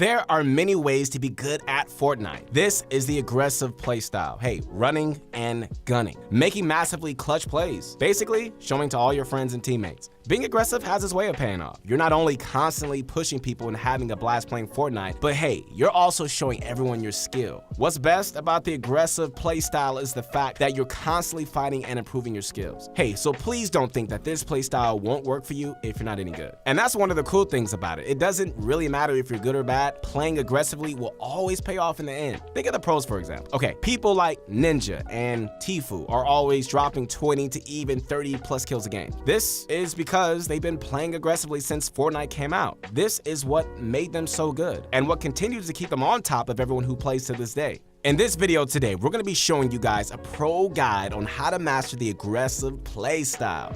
There are many ways to be good at Fortnite. This is the aggressive playstyle. Hey, running and gunning, making massively clutch plays, basically showing to all your friends and teammates. Being aggressive has its way of paying off. You're not only constantly pushing people and having a blast playing Fortnite, but hey, you're also showing everyone your skill. What's best about the aggressive playstyle is the fact that you're constantly fighting and improving your skills. Hey, so please don't think that this playstyle won't work for you if you're not any good. And that's one of the cool things about it. It doesn't really matter if you're good or bad. Playing aggressively will always pay off in the end. Think of the pros, for example. Okay, people like Ninja and TFue are always dropping 20 to even 30 plus kills a game. This is because they've been playing aggressively since Fortnite came out. This is what made them so good and what continues to keep them on top of everyone who plays to this day. In this video today, we're going to be showing you guys a pro guide on how to master the aggressive play style.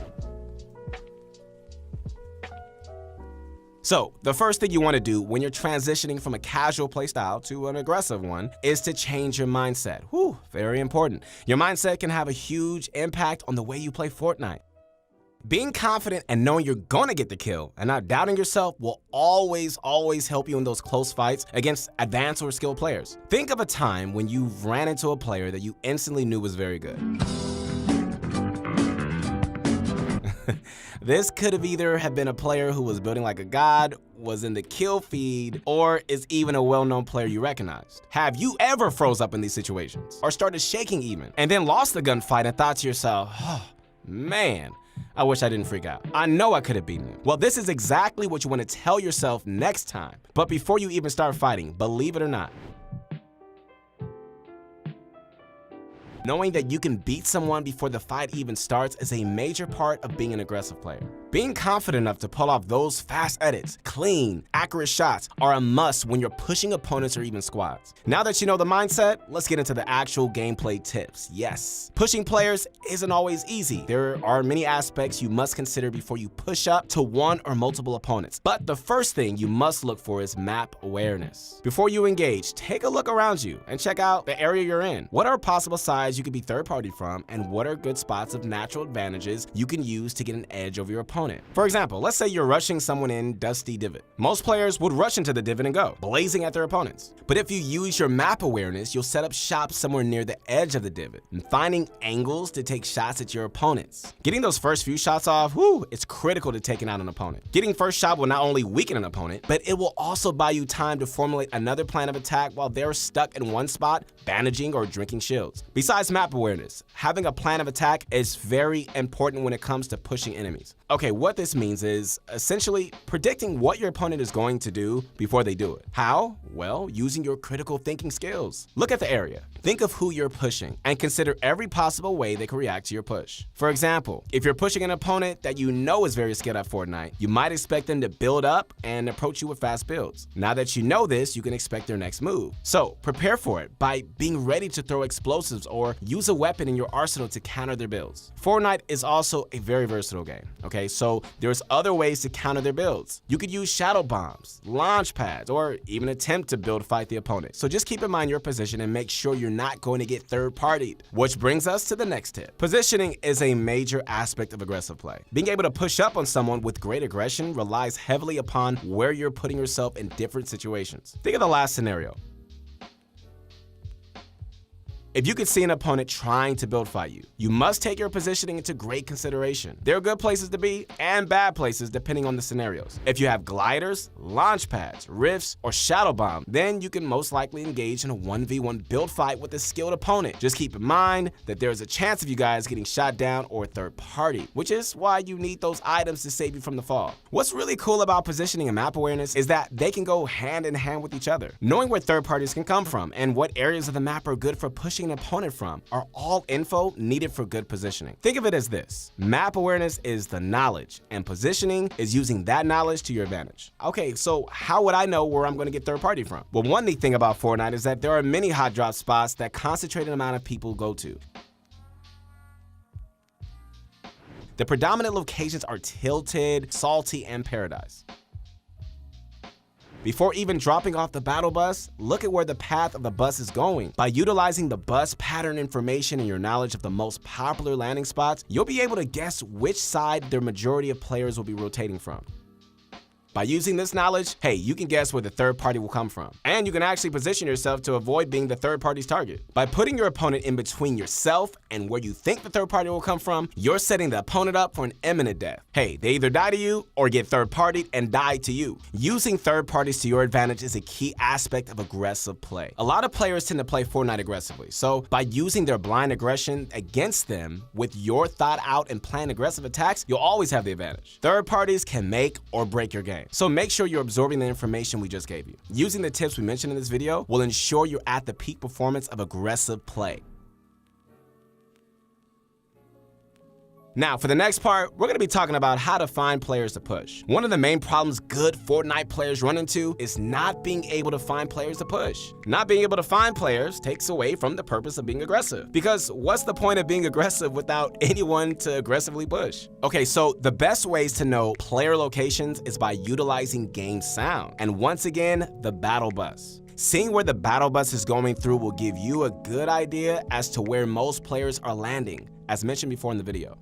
So, the first thing you want to do when you're transitioning from a casual playstyle to an aggressive one is to change your mindset. Whew, very important. Your mindset can have a huge impact on the way you play Fortnite. Being confident and knowing you're gonna get the kill and not doubting yourself will always help you in those close fights against advanced or skilled players. Think of a time when you ran into a player that you instantly knew was very good. This could have either been a player who was building like a god, was in the kill feed, or is even a well-known player you recognized. Have you ever froze up in these situations? Or started shaking even, and then lost the gunfight and thought to yourself, oh, man, I wish I didn't freak out. I know I could have beaten him. Well, this is exactly what you want to tell yourself next time. But before you even start fighting, believe it or not, knowing that you can beat someone before the fight even starts is a major part of being an aggressive player. Being confident enough to pull off those fast edits, clean, accurate shots are a must when you're pushing opponents or even squads. Now that you know the mindset, let's get into the actual gameplay tips. Yes, pushing players isn't always easy. There are many aspects you must consider before you push up to one or multiple opponents. But the first thing you must look for is map awareness. Before you engage, take a look around you and check out the area you're in. What are possible sides you could be third party from, and what are good spots of natural advantages you can use to get an edge over your opponent? For example, let's say you're rushing someone in Dusty Divot. Most players would rush into the divot and go, blazing at their opponents. But if you use your map awareness, you'll set up shop somewhere near the edge of the divot and finding angles to take shots at your opponents. Getting those first few shots off, it's critical to taking out an opponent. Getting first shot will not only weaken an opponent, but it will also buy you time to formulate another plan of attack while they're stuck in one spot, bandaging or drinking shields. Besides map awareness, having a plan of attack is very important when it comes to pushing enemies. Okay, what this means is essentially predicting what your opponent is going to do before they do it. How? Well, using your critical thinking skills. Look at the area, think of who you're pushing, and consider every possible way they can react to your push. For example, if you're pushing an opponent that you know is very skilled at Fortnite, you might expect them to build up and approach you with fast builds. Now that you know this, you can expect their next move. So prepare for it by being ready to throw explosives or use a weapon in your arsenal to counter their builds. Fortnite is also a very versatile game, okay? So there's other ways to counter their builds. You could use shadow bombs, launch pads, or even attempt to build fight the opponent. So just keep in mind your position and make sure you're not going to get third-partied. Which brings us to the next tip. Positioning is a major aspect of aggressive play. Being able to push up on someone with great aggression relies heavily upon where you're putting yourself in different situations. Think of the last scenario. If you could see an opponent trying to build fight you, you must take your positioning into great consideration. There are good places to be and bad places depending on the scenarios. If you have gliders, launch pads, rifts, or shadow bomb, then you can most likely engage in a 1v1 build fight with a skilled opponent. Just keep in mind that there is a chance of you guys getting shot down or third party, which is why you need those items to save you from the fall. What's really cool about positioning and map awareness is that they can go hand in hand with each other. Knowing where third parties can come from and what areas of the map are good for pushing an opponent from are all info needed for good positioning. Think of it as this: map awareness is the knowledge, and positioning is using that knowledge to your advantage. Okay, so how would I know where I'm going to get third party from? Well, one neat thing about Fortnite is that there are many hot drop spots that concentrated amount of people go to. The predominant locations are Tilted, Salty, and Paradise. Before even dropping off the battle bus, look at where the path of the bus is going. By utilizing the bus pattern information and your knowledge of the most popular landing spots, you'll be able to guess which side the majority of players will be rotating from. By using this knowledge, hey, you can guess where the third party will come from. And you can actually position yourself to avoid being the third party's target. By putting your opponent in between yourself and where you think the third party will come from, you're setting the opponent up for an imminent death. Hey, they either die to you or get third-partied and die to you. Using third parties to your advantage is a key aspect of aggressive play. A lot of players tend to play Fortnite aggressively, so by using their blind aggression against them with your thought-out and planned aggressive attacks, you'll always have the advantage. Third parties can make or break your game, so make sure you're absorbing the information we just gave you. Using the tips we mentioned in this video will ensure you're at the peak performance of aggressive play. Now, for the next part, we're going to be talking about how to find players to push. One of the main problems good Fortnite players run into is not being able to find players to push. Not being able to find players takes away from the purpose of being aggressive. Because what's the point of being aggressive without anyone to aggressively push? Okay, so the best ways to know player locations is by utilizing game sound. And once again, the battle bus. Seeing where the battle bus is going through will give you a good idea as to where most players are landing, as mentioned before in the video.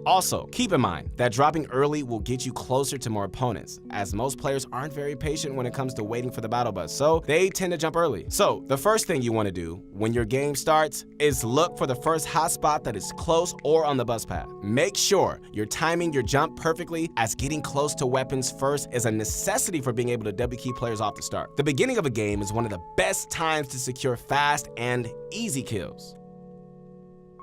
Also, keep in mind that dropping early will get you closer to more opponents, as most players aren't very patient when it comes to waiting for the battle bus, so they tend to jump early. So, the first thing you want to do when your game starts is look for the first hotspot that is close or on the bus path. Make sure you're timing your jump perfectly, as getting close to weapons first is a necessity for being able to double key players off the start. The beginning of a game is one of the best times to secure fast and easy kills.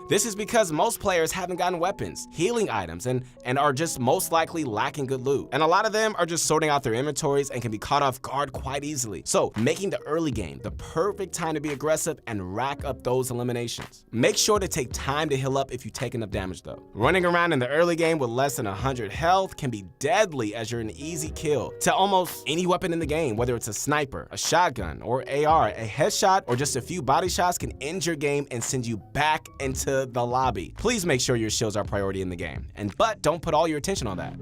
This is because most players haven't gotten weapons, healing items, and are just most likely lacking good loot. And a lot of them are just sorting out their inventories and can be caught off guard quite easily. So, making the early game the perfect time to be aggressive and rack up those eliminations. Make sure to take time to heal up if you take enough damage though. Running around in the early game with less than 100 health can be deadly, as you're an easy kill to almost any weapon in the game, whether it's a sniper, a shotgun, or AR. A headshot or just a few body shots can end your game and send you back into the lobby. Please make sure your shields are priority in the game, but don't put all your attention on that.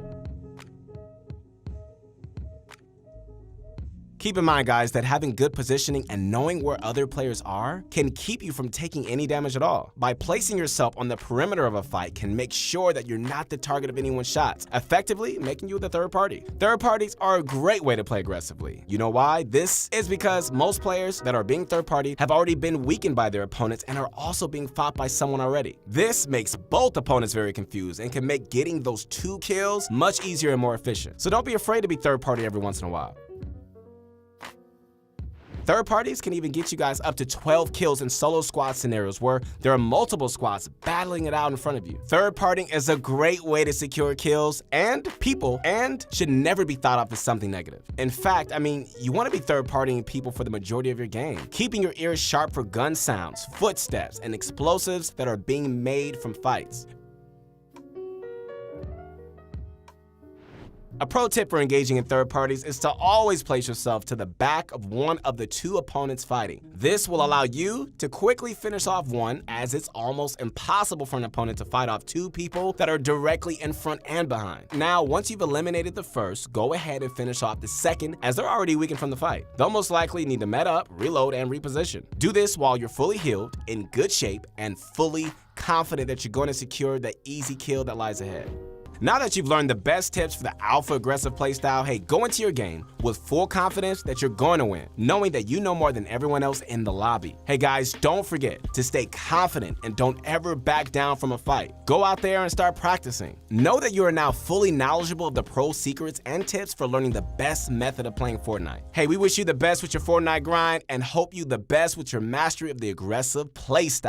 Keep in mind, guys, that having good positioning and knowing where other players are can keep you from taking any damage at all. By placing yourself on the perimeter of a fight can make sure that you're not the target of anyone's shots, effectively making you the third party. Third parties are a great way to play aggressively. You know why? This is because most players that are being third party have already been weakened by their opponents and are also being fought by someone already. This makes both opponents very confused and can make getting those 2 kills much easier and more efficient. So don't be afraid to be third party every once in a while. Third parties can even get you guys up to 12 kills in solo squad scenarios where there are multiple squads battling it out in front of you. Third partying is a great way to secure kills and people, and should never be thought of as something negative. In fact, you want to be third partying people for the majority of your game, keeping your ears sharp for gun sounds, footsteps, and explosives that are being made from fights. A pro tip for engaging in third parties is to always place yourself to the back of one of the 2 opponents fighting. This will allow you to quickly finish off one, as it's almost impossible for an opponent to fight off 2 people that are directly in front and behind. Now, once you've eliminated the first, go ahead and finish off the second, as they're already weakened from the fight. They'll most likely need to med up, reload, and reposition. Do this while you're fully healed, in good shape, and fully confident that you're going to secure the easy kill that lies ahead. Now that you've learned the best tips for the alpha aggressive playstyle, hey, go into your game with full confidence that you're going to win, knowing that you know more than everyone else in the lobby. Hey guys, don't forget to stay confident and don't ever back down from a fight. Go out there and start practicing. Know that you are now fully knowledgeable of the pro secrets and tips for learning the best method of playing Fortnite. Hey, we wish you the best with your Fortnite grind and hope you the best with your mastery of the aggressive playstyle.